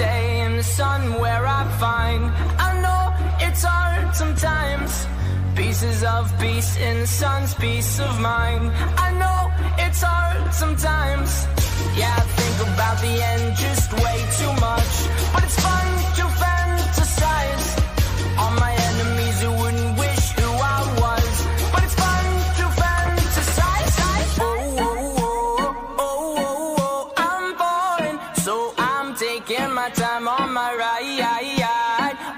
stay in the sun where I find. I know it's hard sometimes. Pieces of peace in the sun's peace of mind. I know it's hard sometimes. Yeah, I think about the end just way too much, but it's fun to fantasize on my enemies who wouldn't wish who I was. But it's fun to fantasize. Oh, oh, oh, oh, oh, oh, I'm falling, so I'm taking my time on my ride.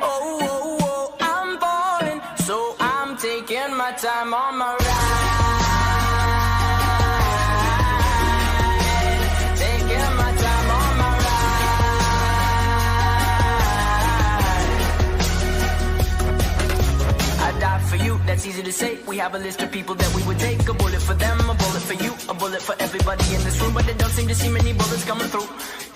Oh, oh, oh, I'm falling, so I'm taking my time on my ride. For you, that's easy to say. We have a list of people that we would take. A bullet for them, a bullet for you, a bullet for everybody in this room. But they don't seem to see many bullets coming through.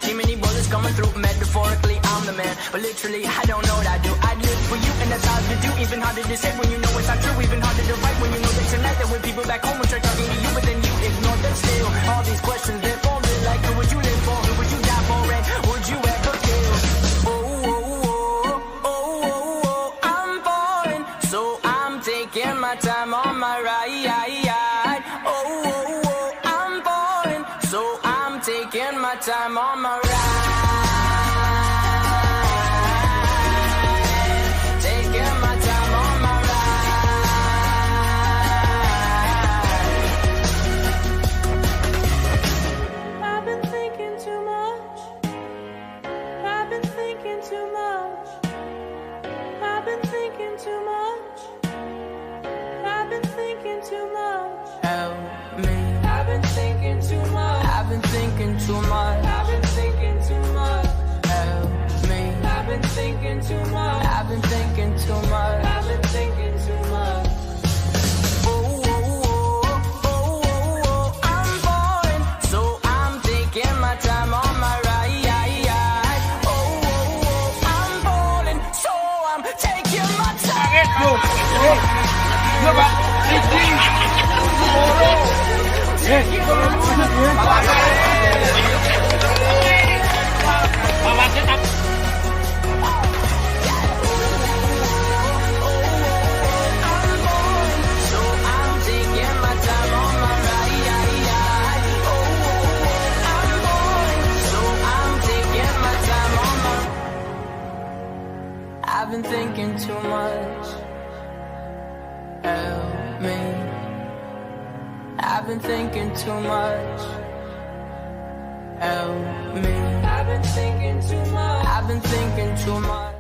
See many bullets coming through. Metaphorically, I'm the man, but literally, I don't know what I do. I live for you, and that's hard to do. Even harder to say when you know it's not true. Even harder to write when you know that tonight there were people back home and try talking to you, but then you ignore them still. All these questions, they're falling like, who would you live for? Who would you die for? And would you ever kill? Oh, oh, oh, oh, oh, oh, I'm falling, so taking my time on my ride. Oh, oh, oh, I'm falling, so I'm taking my time on my ride. Taking my time on my ride. I've been thinking too much. I've been thinking too much. I've been thinking too much. I've been thinking too much. Help me. I've been thinking too much. I've been thinking too much. I've been thinking too much. Help me. I've been thinking too much. I've been thinking too much. I've been thinking too much. Oh, oh, oh, oh, oh, oh, I'm falling, so I'm taking my time on my ride. Oh, oh, oh, I'm falling, so I'm taking my time. I've been thinking too much. Help me. I've been thinking too much. Help me. I've been thinking too much. I've been thinking too much.